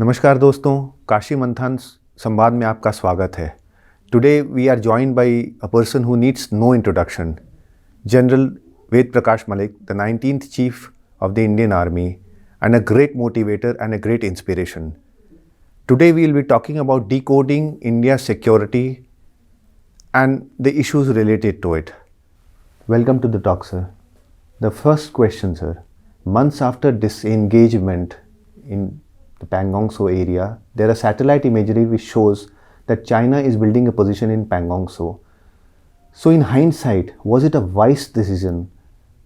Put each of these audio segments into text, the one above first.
नमस्कार दोस्तों, काशी मंथन संवाद में आपका स्वागत है। Today we are joined by a person who needs no introduction, general Ved Prakash Malik, the 19th chief of the Indian army and a great motivator and a great inspiration. Today we will be talking about decoding India's security and the issues related to it. Welcome to the talk, sir. The first question, sir. Months after disengagement in the Pangong Tso area, there are satellite imagery which shows that China is building a position in Pangong Tso. So, in hindsight, was it a wise decision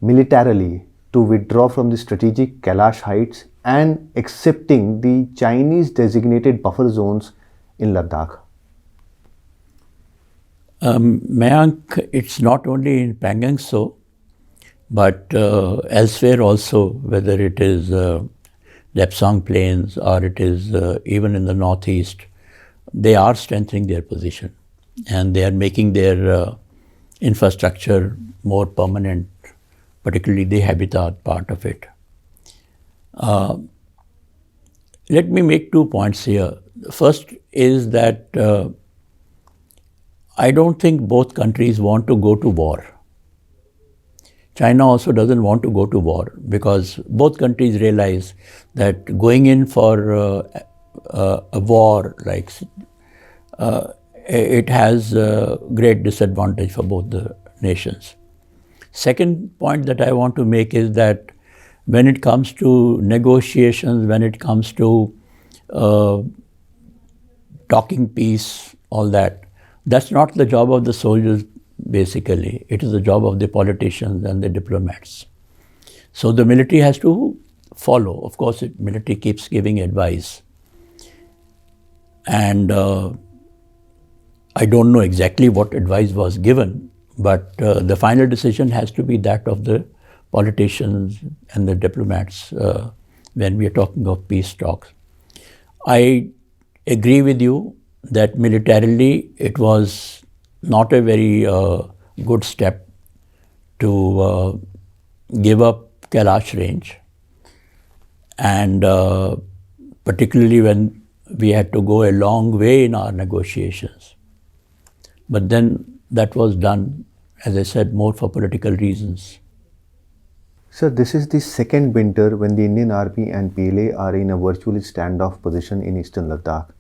militarily to withdraw from the strategic Kailash Heights and accepting the Chinese designated buffer zones in Ladakh? Mayank, it's not only in Pangong Tso, but elsewhere also, whether it is Lepsang Plains or it is even in the northeast, they are strengthening their position and they are making their infrastructure more permanent, particularly the habitat part of it. Let me make 2 points here. The first is that I don't think both countries want to go to war. China also doesn't want to go to war because both countries realize that going in for a war, like it has a great disadvantage for both the nations. Second point that I want to make is that when it comes to negotiations, when it comes to talking peace, all that, that's not the job of the soldiers basically. It is the job of the politicians and the diplomats. So the military has to follow. Of course, the military keeps giving advice. And I don't know exactly what advice was given, but the final decision has to be that of the politicians and the diplomats when we are talking of peace talks. I agree with you that militarily it was not a very good step to give up Kailash Range, and particularly when we had to go a long way in our negotiations. But then that was done, as I said, more for political reasons. Sir, this is the second winter when the Indian Army and PLA are in a virtually standoff position in eastern Ladakh.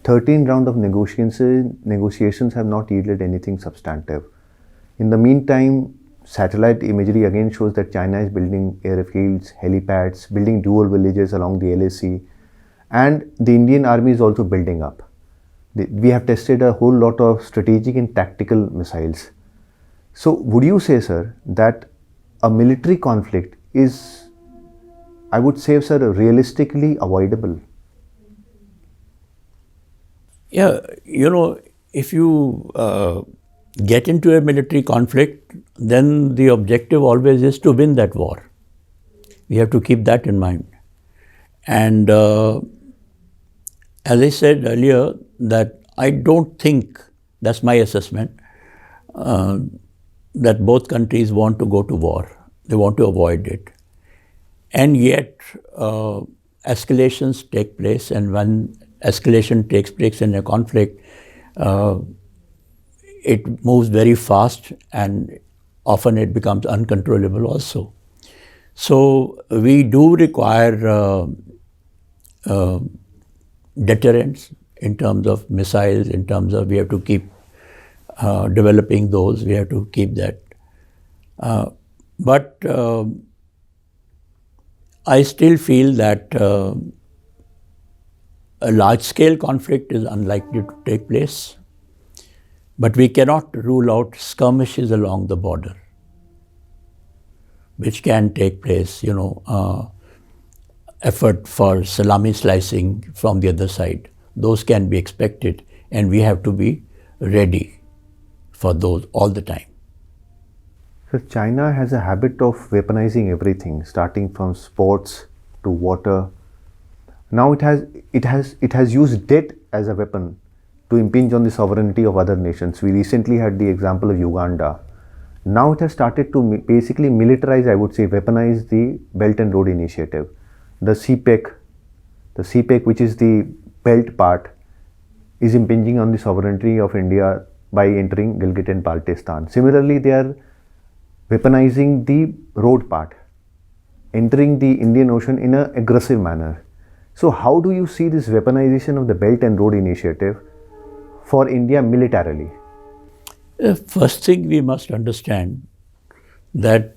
13 rounds of negotiations have not yielded anything substantive. In the meantime, satellite imagery again shows that China is building airfields, helipads, building dual villages along the LAC, and the Indian Army is also building up. We have tested a whole lot of strategic and tactical missiles. So, would you say, sir, that a military conflict is, I would say, sir, realistically avoidable? Yeah, if you get into a military conflict, then the objective always is to win that war. We have to keep that in mind. And as I said earlier, that I don't think, that's my assessment, that both countries want to go to war. They want to avoid it. And yet, escalations take place, and when escalation takes place in a conflict, it moves very fast and often it becomes uncontrollable also. So we do require deterrence in terms of missiles, in terms of we have to keep developing those, we have to keep that. But I still feel that a large-scale conflict is unlikely to take place, but we cannot rule out skirmishes along the border, which can take place, effort for salami slicing from the other side. Those can be expected, and we have to be ready for those all the time. So China has a habit of weaponizing everything, starting from sports to water. Now it has used debt as a weapon to impinge on the sovereignty of other nations. We recently had the example of Uganda. Now it has started to basically militarize, I would say, weaponize the Belt and Road Initiative, the CPEC, the CPEC, which is the belt part, is impinging on the sovereignty of India by entering Gilgit and Baltistan. Similarly, they are weaponizing the road part, entering the Indian Ocean in an aggressive manner. So how do you see this weaponization of the Belt and Road Initiative for India militarily? First thing we must understand that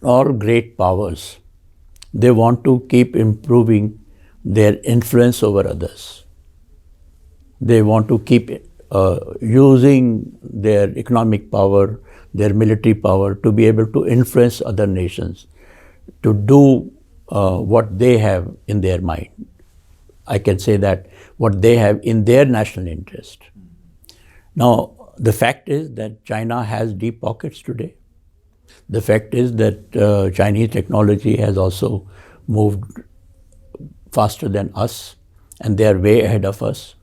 all great powers, they want to keep improving their influence over others. They want to keep using their economic power, their military power to be able to influence other nations, to do what they have in their mind. I can say that what they have in their national interest. Now, the fact is that China has deep pockets today. The fact is that Chinese technology has also moved faster than us, and they are way ahead of us.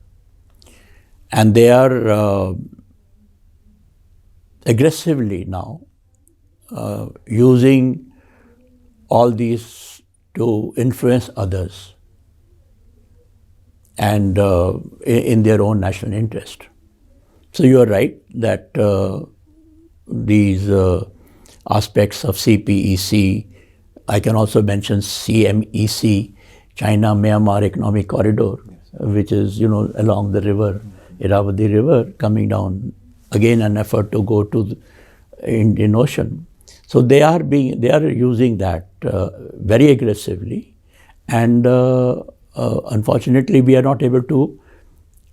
And they are aggressively now using all these to influence others and in their own national interest. So you are right that these aspects of CPEC, I can also mention CMEC, China-Myanmar Economic Corridor, which is, along the river, Irrawaddy River, coming down, again an effort to go to the Indian Ocean. So they are using that very aggressively, and unfortunately we are not able to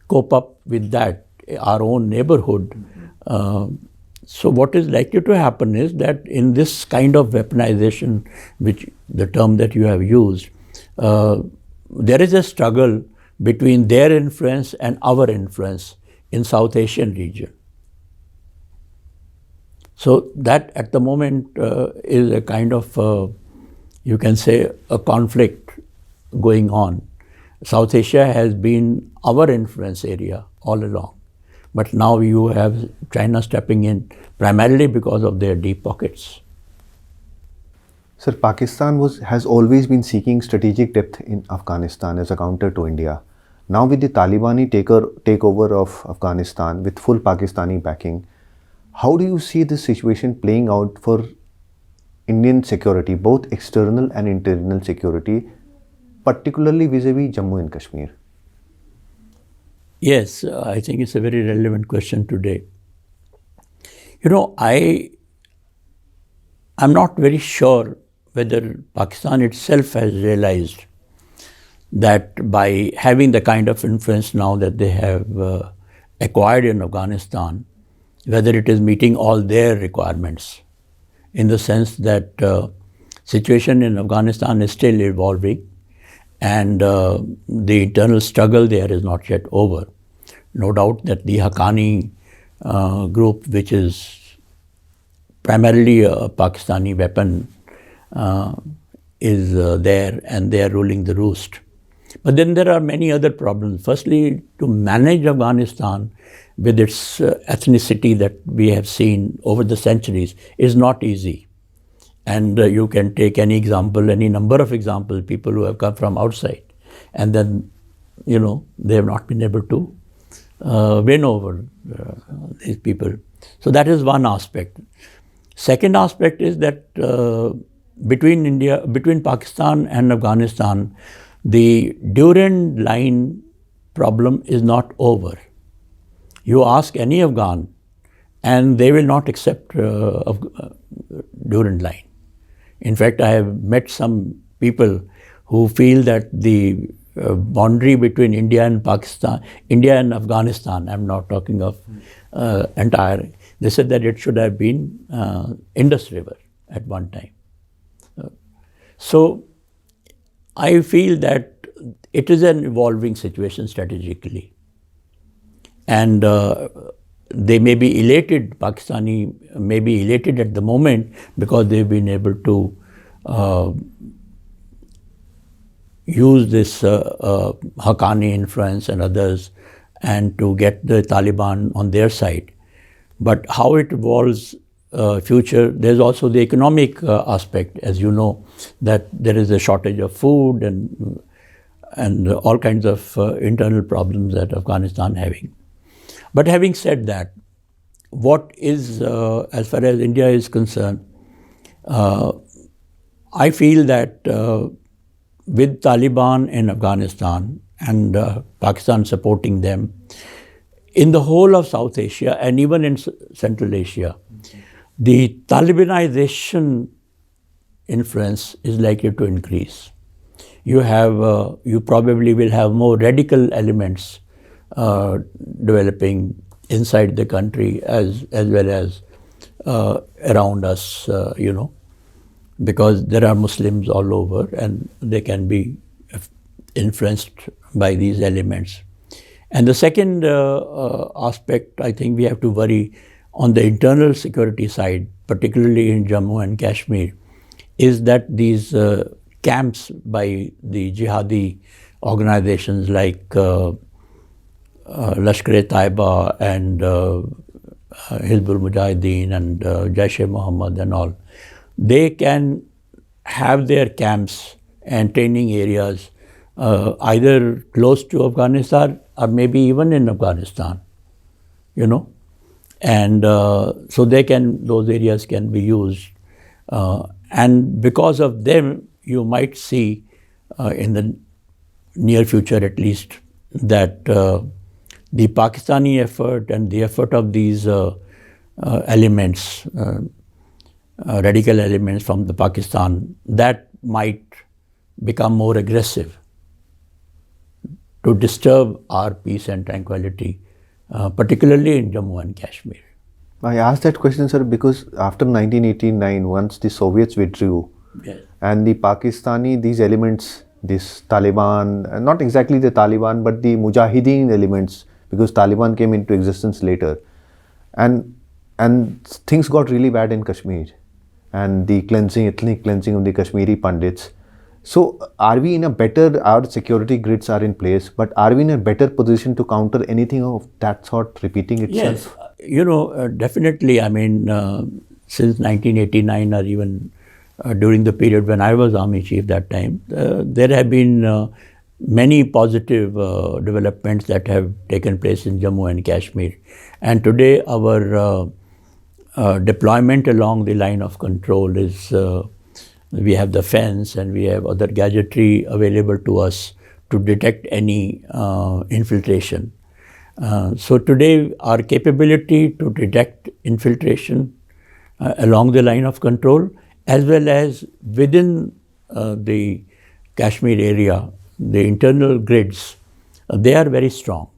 cope up with that, our own neighborhood. So what is likely to happen is that in this kind of weaponization, which the term that you have used, there is a struggle between their influence and our influence in South Asian region. So that at the moment is a kind of, you can say, a conflict going on. South Asia has been our influence area all along. But now you have China stepping in primarily because of their deep pockets. Sir, Pakistan has always been seeking strategic depth in Afghanistan as a counter to India. Now with the Talibani takeover of Afghanistan with full Pakistani backing, how do you see this situation playing out for Indian security, both external and internal security, particularly vis-a-vis Jammu and Kashmir? Yes, I think it's a very relevant question today. I'm not very sure whether Pakistan itself has realized that by having the kind of influence now that they have acquired in Afghanistan, whether it is meeting all their requirements, in the sense that situation in Afghanistan is still evolving, and the internal struggle there is not yet over. No doubt that the Haqqani group, which is primarily a Pakistani weapon, is there, and they are ruling the roost. But then there are many other problems. Firstly, to manage Afghanistan with its ethnicity that we have seen over the centuries is not easy. And you can take any example, any number of examples, people who have come from outside, and then, they have not been able to win over these people. So that is one aspect. Second aspect is that between Pakistan and Afghanistan, the Durand line problem is not over. You ask any Afghan, and they will not accept Durand line. In fact, I have met some people who feel that the boundary between India and Afghanistan, I'm not talking of entire, they said that it should have been Indus River at one time. So I feel that it is an evolving situation strategically. And they may be elated, Pakistani may be elated at the moment because they've been able to use this Haqqani influence and others, and to get the Taliban on their side. But how it evolves future, there's also the economic aspect, as you know, that there is a shortage of food, and and all kinds of internal problems that Afghanistan having. But having said that, what is, as far as India is concerned, I feel that with Taliban in Afghanistan and Pakistan supporting them, in the whole of South Asia and even in Central Asia, the Talibanization influence is likely to increase. You probably will have more radical elements developing inside the country as well as around us, because there are Muslims all over and they can be influenced by these elements. And the second aspect, I think we have to worry on the internal security side, particularly in Jammu and Kashmir, is that these camps by the jihadi organizations like Lashkar-e-Taiba and Hizbul Mujahideen and Jaish-e-Mohammed and all, they can have their camps and training areas either close to Afghanistan or maybe even in Afghanistan, and so those areas can be used, and because of them, you might see in the near future at least that the Pakistani effort and the effort of these elements, radical elements from the Pakistan, that might become more aggressive to disturb our peace and tranquility, particularly in Jammu and Kashmir. I asked that question, sir, because after 1989, once the Soviets withdrew, Yes. and the Pakistani, these elements, this Taliban, not exactly the Taliban, but the Mujahideen elements, because Taliban came into existence later, and things got really bad in Kashmir, and the ethnic cleansing of the Kashmiri Pandits. So are we in a better, our security grids are in place, but are we in a better position to counter anything of that sort repeating itself? Yes, definitely. I mean, since 1989 or even during the period when I was Army Chief that time, there have been many positive developments that have taken place in Jammu and Kashmir. And today our deployment along the line of control is, we have the fence and we have other gadgetry available to us to detect any infiltration. So today our capability to detect infiltration along the line of control as well as within the Kashmir area, the internal grids, they are very strong.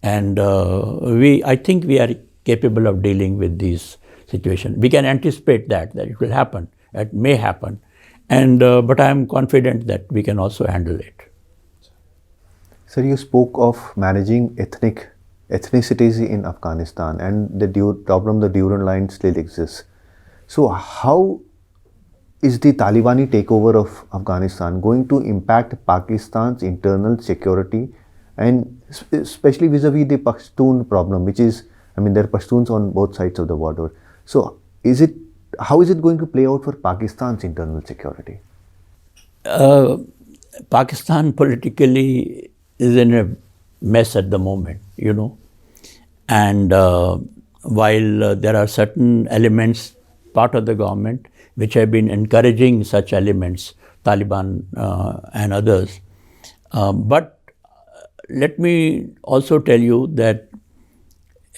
And I think we are capable of dealing with these situations. We can anticipate that it will happen, it may happen, and but I am confident that we can also handle it. Sir, you spoke of managing ethnicities in Afghanistan, and the problem, the Durand line still exists. So how is the Talibani takeover of Afghanistan going to impact Pakistan's internal security, and especially vis-a-vis the Pashtun problem, which is, I mean, there are Pashtuns on both sides of the border. So how is it going to play out for Pakistan's internal security? Pakistan politically is in a mess at the moment, and while there are certain elements, part of the government, which have been encouraging such elements, Taliban and others. But let me also tell you that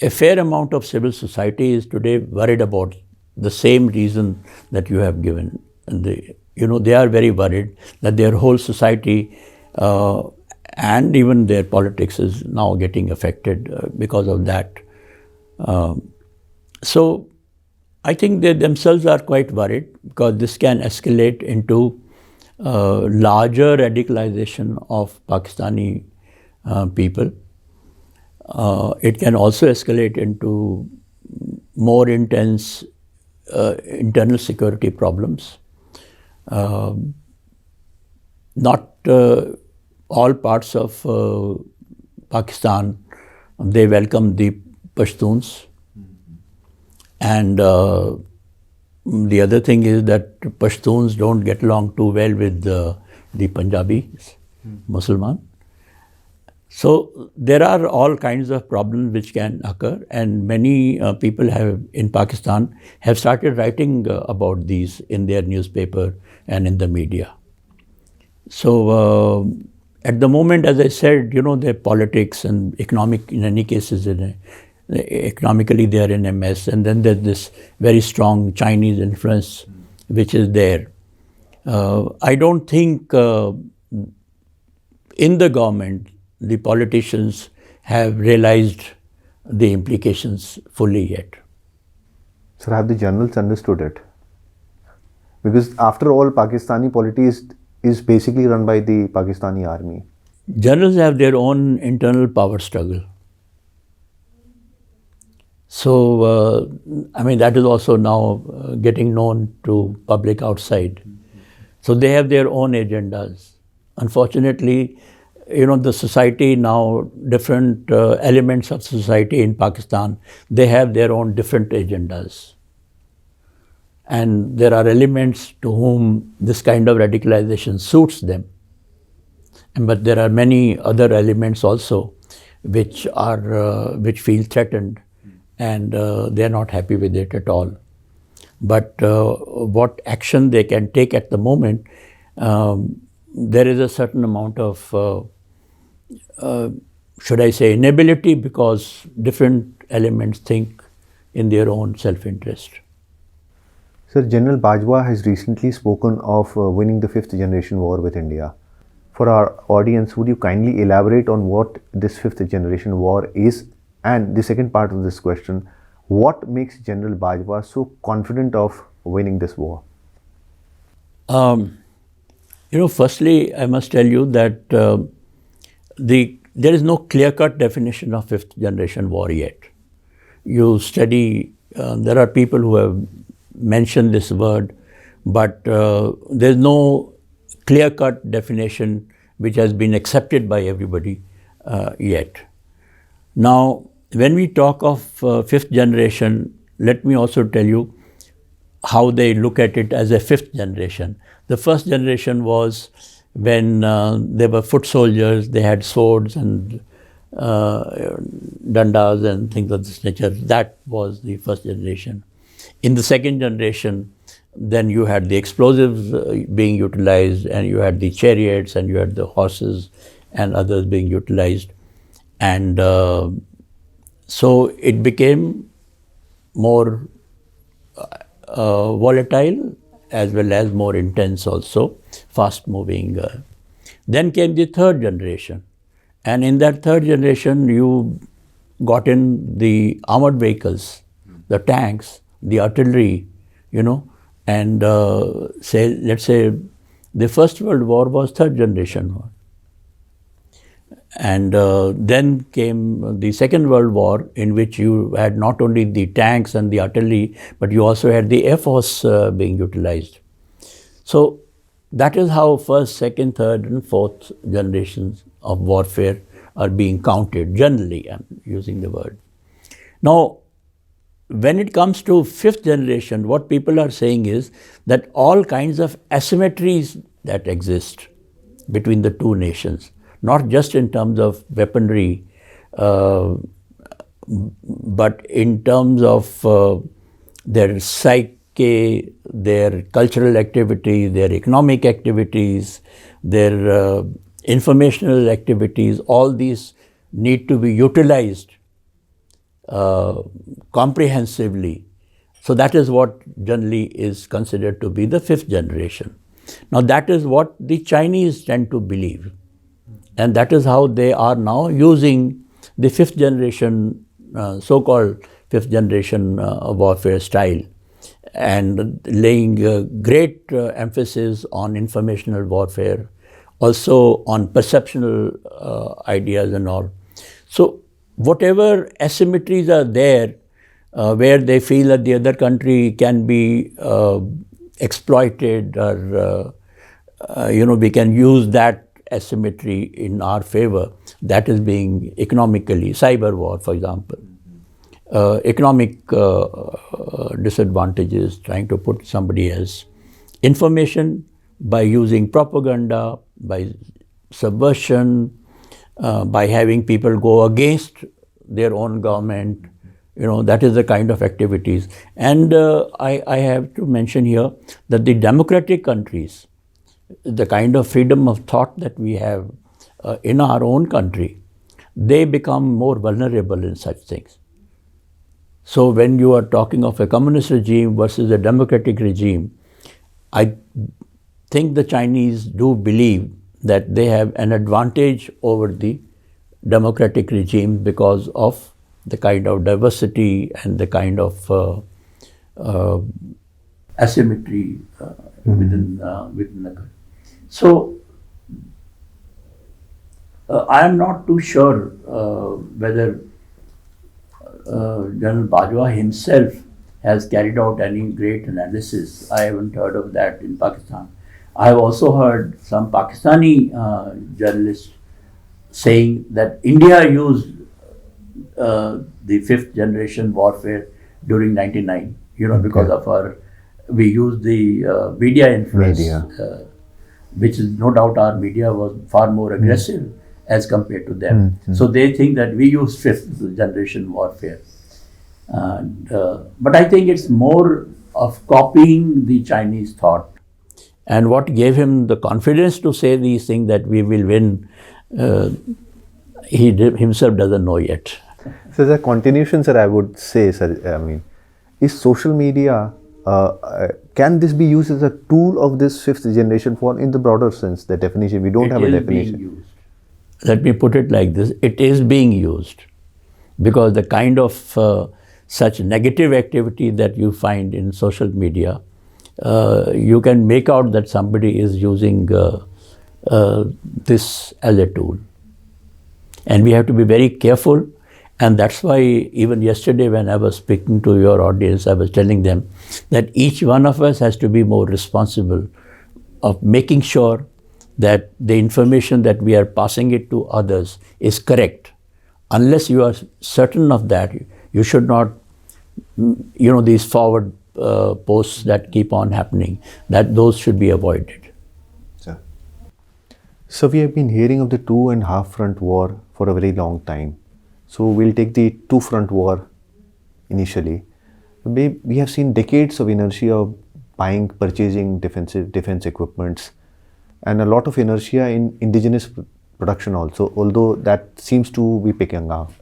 a fair amount of civil society is today worried about the same reason that you have given. They are very worried that their whole society and even their politics is now getting affected because of that. So I think they themselves are quite worried because this can escalate into larger radicalization of Pakistani people. It can also escalate into more intense internal security problems. Not all parts of Pakistan, they welcome the Pashtuns. And the other thing is that Pashtuns don't get along too well with the Punjabis. Musliman. So there are all kinds of problems which can occur, and many people have in Pakistan have started writing about these in their newspaper and in the media. So at the moment, as I said, the politics and economic, in any cases, economically they are in a mess, and then there's this very strong Chinese influence which is there. I don't think in the government the politicians have realized the implications fully yet. Sir, have the generals understood it? Because after all, Pakistani polity is basically run by the Pakistani army. Generals have their own internal power struggle. So, that is also now getting known to public outside. So they have their own agendas. Unfortunately, the society now, different elements of society in Pakistan, they have their own different agendas. And there are elements to whom this kind of radicalization suits them. But there are many other elements also which feel threatened, and they are not happy with it at all. But what action they can take at the moment, there is a certain amount of, should I say, inability, because different elements think in their own self-interest. Sir, General Bajwa has recently spoken of winning the fifth generation war with India. For our audience, would you kindly elaborate on what this fifth generation war is? And the second part of this question, what makes General Bajwa so confident of winning this war? Firstly, I must tell you that there is no clear-cut definition of fifth generation war yet. You study, there are people who have mentioned this word, but there is no clear-cut definition which has been accepted by everybody yet. Now, when we talk of fifth generation, let me also tell you how they look at it as a fifth generation. The first generation was when they were foot soldiers, they had swords and dandas and things of this nature. That was the first generation. In the second generation, then you had the explosives being utilized, and you had the chariots, and you had the horses and others being utilized. And so it became more volatile as well as more intense also, fast moving. Then came the third generation. And in that third generation, you got in the armored vehicles, the tanks, the artillery, and let's say the First World War was third generation war. And then came the Second World War, in which you had not only the tanks and the artillery, but you also had the Air Force being utilized. So that is how first, second, third, and fourth generations of warfare are being counted. Generally, I'm using the word. Now, when it comes to fifth generation, what people are saying is that all kinds of asymmetries that exist between the two nations, not just in terms of weaponry, but in terms of their psyche, their cultural activities, their economic activities, their informational activities, all these need to be utilized comprehensively. So that is what generally is considered to be the fifth generation. Now that is what the Chinese tend to believe. And that is how they are now using the fifth generation, so-called fifth generation warfare style, and laying great emphasis on informational warfare, also on perceptional ideas and all. So whatever asymmetries are there, where they feel that the other country can be exploited, or we can use that asymmetry in our favor, that is being economically, cyber war, for example. Economic disadvantages, trying to put somebody else. Information by using propaganda, by subversion, by having people go against their own government. That is the kind of activities. And I have to mention here that the democratic countries, the kind of freedom of thought that we have in our own country, they become more vulnerable in such things. So when you are talking of a communist regime versus a democratic regime, I think the Chinese do believe that they have an advantage over the democratic regime because of the kind of diversity and the kind of asymmetry within the country. So I am not too sure whether General Bajwa himself has carried out any great analysis. I haven't heard of that in Pakistan. I have also heard some Pakistani journalists saying that India used the fifth generation warfare during 99, because of we used the media influence, which is no doubt our media was far more aggressive as compared to them. So they think that we use fifth generation warfare. But I think it's more of copying the Chinese thought. And what gave him the confidence to say these things that we will win, he himself doesn't know yet. So as a continuation, sir, I would say, sir, is social media, can this be used as a tool of this fifth generation war in the broader sense, the definition? We don't have a definition. Being used. Let me put it like this, it is being used because the kind of such negative activity that you find in social media, you can make out that somebody is using this as a tool. And we have to be very careful, and that's why even yesterday when I was speaking to your audience, I was telling them that each one of us has to be more responsible of making sure that the information that we are passing it to others is correct. Unless you are certain of that, you should not, these forward posts that keep on happening, that those should be avoided. So we have been hearing of the 2.5 front war for a very long time. So we'll take the 2 front war initially. We have seen decades of inertia of buying, purchasing defense equipments, and a lot of inertia in indigenous production also, although that seems to be picking up.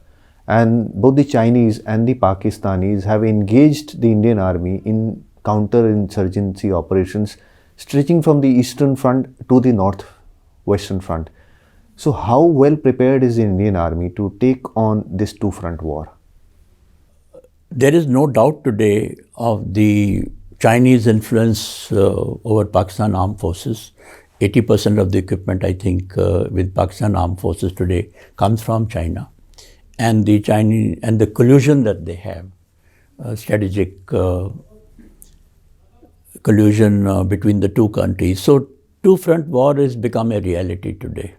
And both the Chinese and the Pakistanis have engaged the Indian Army in counter-insurgency operations stretching from the Eastern Front to the North-Western Front. So how well prepared is the Indian Army to take on this 2-front war? There is no doubt today of the Chinese influence over Pakistan Armed Forces. 80% of the equipment, I think, with Pakistan Armed Forces today comes from China. And the Chinese and the collusion that they have, strategic collusion between the two countries. So 2-front war has become a reality today.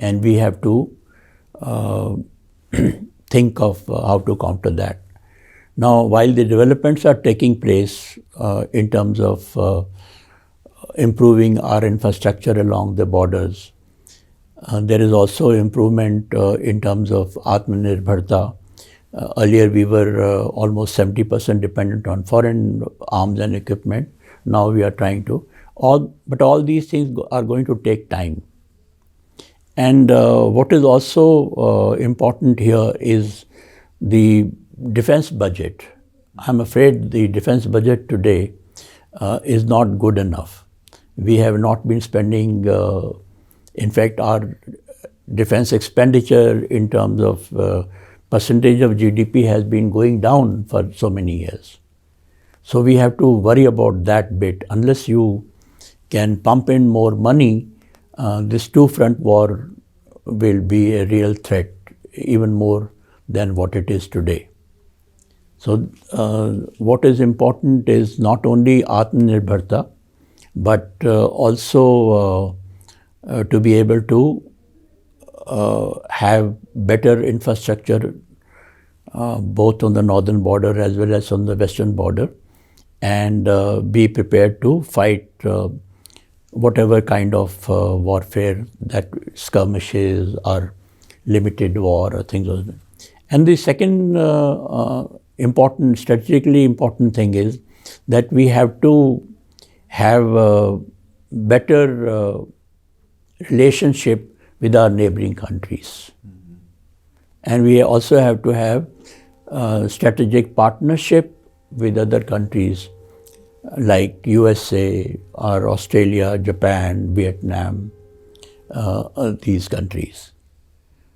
And we have to think of how to counter that. Now, while the developments are taking place in terms of improving our infrastructure along the borders, there is also improvement in terms of Atmanirbharta. Earlier we were almost 70% dependent on foreign arms and equipment. Now we are trying to, but all these things are going to take time. And what is also important here is the defense budget. I'm afraid the defense budget today is not good enough. We have not been spending, in fact, our defense expenditure in terms of percentage of GDP has been going down for so many years. So we have to worry about that bit. Unless you can pump in more money, this 2-front war will be a real threat, even more than what it is today. So what is important is not only Atmanirbharta, but also to be able to have better infrastructure both on the northern border as well as on the western border, and be prepared to fight whatever kind of warfare, that skirmishes or limited war or things like that. And the second important, strategically important thing is that we have to have a better relationship with our neighboring countries. And we also have to have strategic partnership with other countries like USA or Australia, Japan, Vietnam, these countries.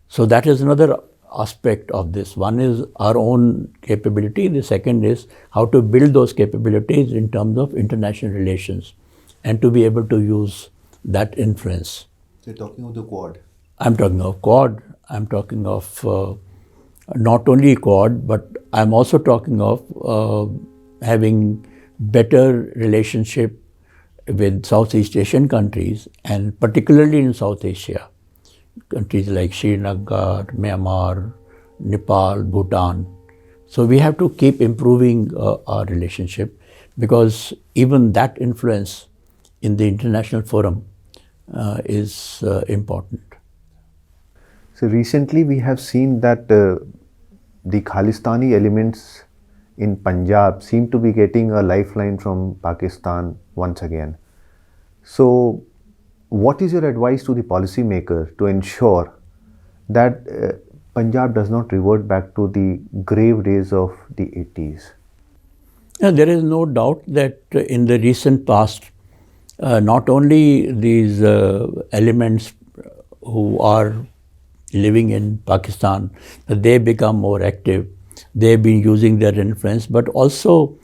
So that is another aspect of this. One is our own capability. The second is how to build those capabilities in terms of international relations and to be able to use that influence. So you're talking of the Quad. I'm talking of Quad. I'm talking of not only Quad, but I'm also talking of having better relationship with Southeast Asian countries, and particularly in South Asia, countries like Sri Lanka, Myanmar, Nepal, Bhutan. So we have to keep improving our relationship, because even that influence in the international forum is important. So recently we have seen that the Khalistani elements in Punjab seem to be getting a lifeline from Pakistan once again. So what is your advice to the policymaker to ensure that Punjab does not revert back to the grave days of the 80s? There is no doubt that in the recent past, not only these elements who are living in Pakistan, they become more active. They've been using their influence, but also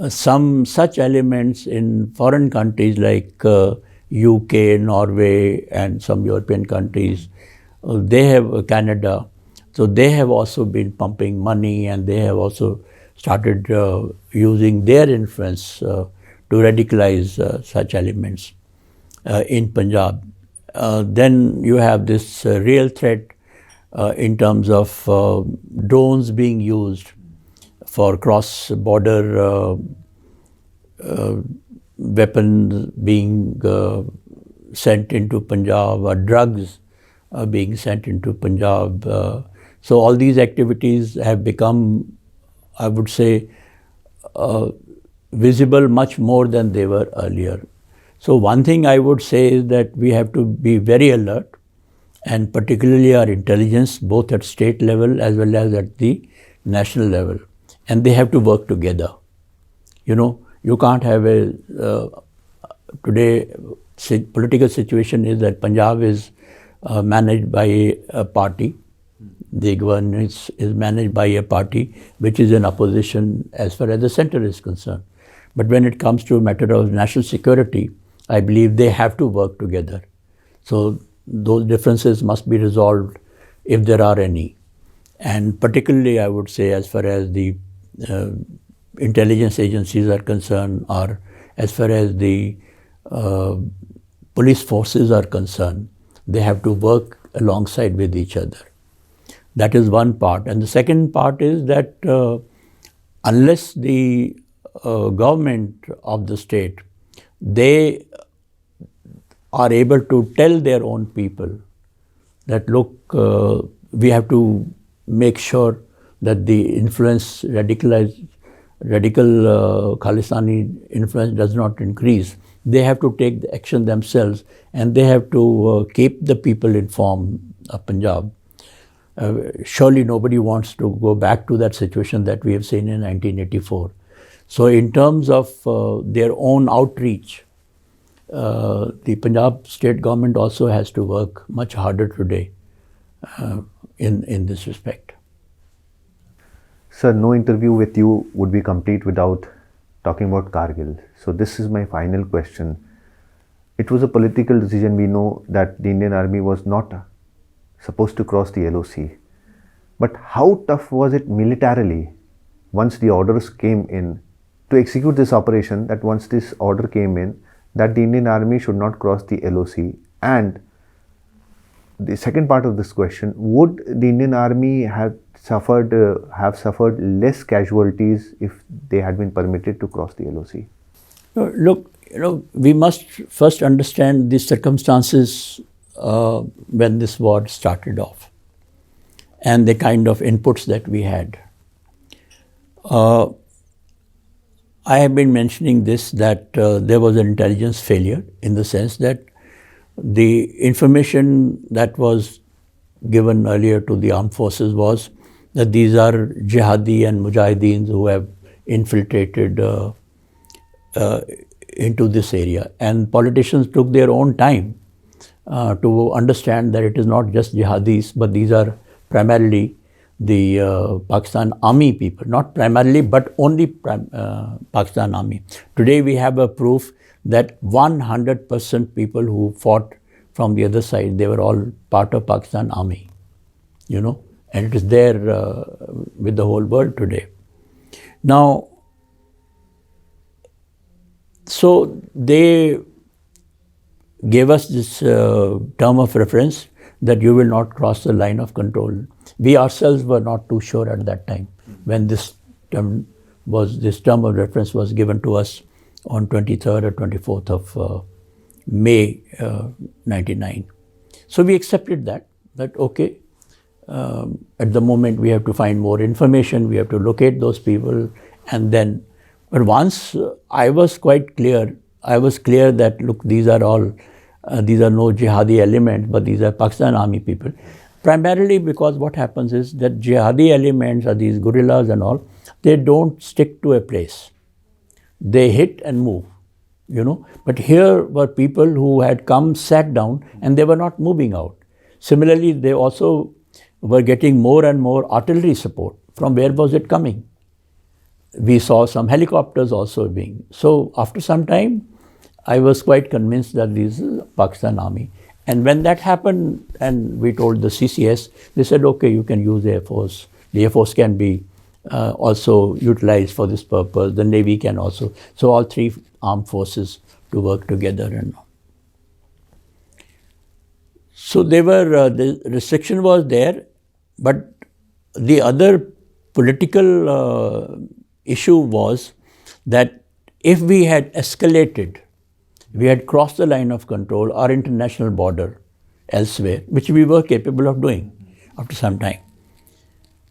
some such elements in foreign countries like UK, Norway, and some European countries. They have Canada, so they have also been pumping money, and they have also started using their influence to radicalize such elements in Punjab. Then you have this real threat in terms of drones being used for cross-border weapons being sent into Punjab, or drugs being sent into Punjab. So all these activities have become, I would say, visible much more than they were earlier. So one thing I would say is that we have to be very alert, and particularly our intelligence, both at state level as well as at the national level. And they have to work together. You know, you can't have today, political situation is that Punjab is managed by a party. The governance is managed by a party which is in opposition as far as the center is concerned. But when it comes to a matter of national security, I believe they have to work together. So those differences must be resolved if there are any. And particularly, I would say, as far as the intelligence agencies are concerned, or as far as the police forces are concerned, they have to work alongside with each other. That is one part. And the second part is that unless the government of the state, they are able to tell their own people that, look, we have to make sure that the influence, radical Khalistani influence does not increase. They have to take the action themselves, and they have to keep the people informed of Punjab. Surely nobody wants to go back to that situation that we have seen in 1984. So in terms of their own outreach, the Punjab state government also has to work much harder today in this respect. Sir, no interview with you would be complete without talking about Kargil. So this is my final question. It was a political decision. We know that the Indian Army was not supposed to cross the LOC. But how tough was it militarily once the orders came in to execute this operation, that once this order came in, that the Indian Army should not cross the LOC? And the second part of this question, would the Indian Army have suffered less casualties if they had been permitted to cross the LOC? Look, we must first understand the circumstances when this war started off and the kind of inputs that we had. I have been mentioning this, that there was an intelligence failure in the sense that the information that was given earlier to the armed forces was that these are jihadi and mujahideens who have infiltrated into this area. And politicians took their own time to understand that it is not just jihadis, but these are primarily the Pakistan Army people. Not primarily, but only Pakistan Army. Today we have a proof that 100% people who fought from the other side, they were all part of Pakistan Army, and it is there with the whole world today. Now, so they gave us this term of reference that you will not cross the line of control. We ourselves were not too sure at that time when this term of reference was given to us on 23rd or 24th of May 99. So we accepted that okay, at the moment we have to find more information, we have to locate those people, and then, but once I was quite clear, that look, these are no jihadi elements, but these are Pakistan Army people. Primarily because what happens is that jihadi elements are these guerrillas and all, they don't stick to a place. They hit and move, But here were people who had come, sat down, and they were not moving out. Similarly, they also were getting more and more artillery support. From where was it coming? We saw some helicopters also being. So after some time, I was quite convinced that this is Pakistan Army. And when that happened, and we told the CCS, they said, okay, you can use the Air Force. The Air Force can be also utilized for this purpose. The Navy can also. So all three armed forces to work together. And so they were, the restriction was there, but the other political issue was that if we had escalated, we had crossed the line of control, our international border elsewhere, which we were capable of doing after some time.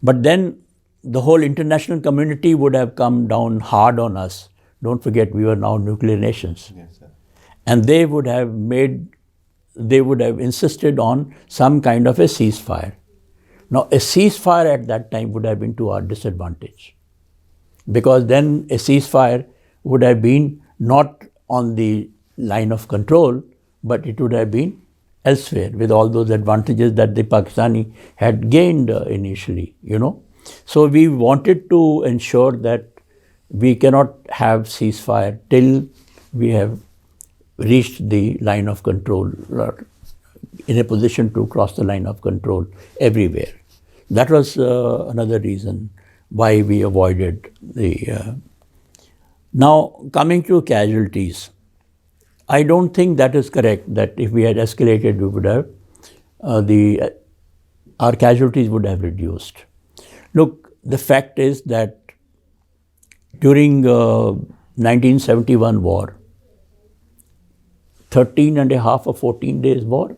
But then the whole international community would have come down hard on us. Don't forget, we were now nuclear nations. Yes, sir. And they would have insisted on some kind of a ceasefire. Now, a ceasefire at that time would have been to our disadvantage, because then a ceasefire would have been not on the line of control, but it would have been elsewhere with all those advantages that the Pakistani had gained initially, So we wanted to ensure that we cannot have ceasefire till we have reached the line of control, or in a position to cross the line of control everywhere. That was another reason why we avoided the... Now, coming to casualties, I don't think that is correct, that if we had escalated, we would have, our casualties would have reduced. Look, the fact is that during 1971 war, 13 and a half or 14 days war,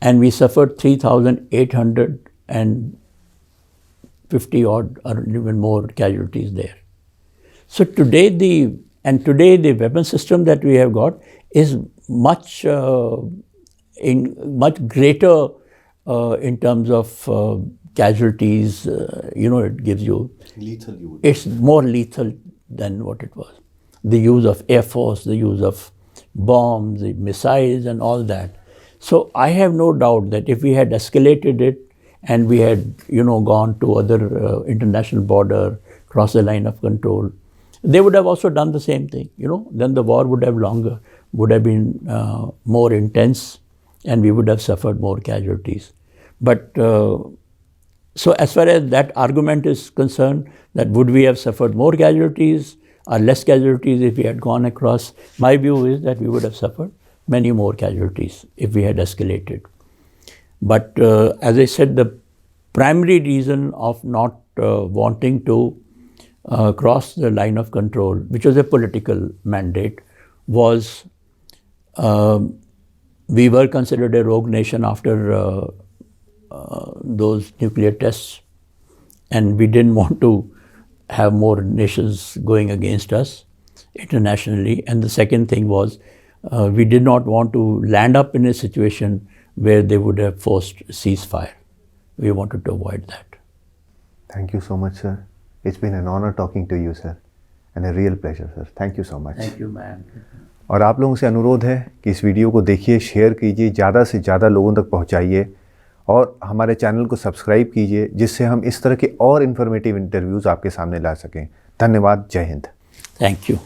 and we suffered 3,850 odd or even more casualties there. So today the weapon system that we have got is much greater in terms of casualties. It gives you... Lethal, you would... It's more lethal than what it was. The use of Air Force, the use of bombs, the missiles and all that. So I have no doubt that if we had escalated it and we had, gone to other international border, crossed the line of control, they would have also done the same thing, Then the war would have been more intense, and we would have suffered more casualties. But so as far as that argument is concerned, that would we have suffered more casualties or less casualties if we had gone across, my view is that we would have suffered many more casualties if we had escalated. But as I said, the primary reason of not wanting to cross the line of control, which was a political mandate, was we were considered a rogue nation after those nuclear tests, and we didn't want to have more nations going against us internationally. And the second thing was we did not want to land up in a situation where they would have forced ceasefire. We wanted to avoid that. Thank you so much, sir. It's been an honor talking to you, sir, and a real pleasure, sir. Thank you so much. Thank you, man. और आप लोगों से अनुरोध है कि इस video को देखिए, शेयर कीजिए, ज़्यादा से ज़्यादा लोगों तक पहुंचाइए और हमारे चैनल को सब्सक्राइब कीजिए, जिससे हम इस तरह के और इन्फॉर्मेटिव इंटरव्यूज़ आपके सामने ला सकें। धन्यवाद। जय हिंद। Thank you.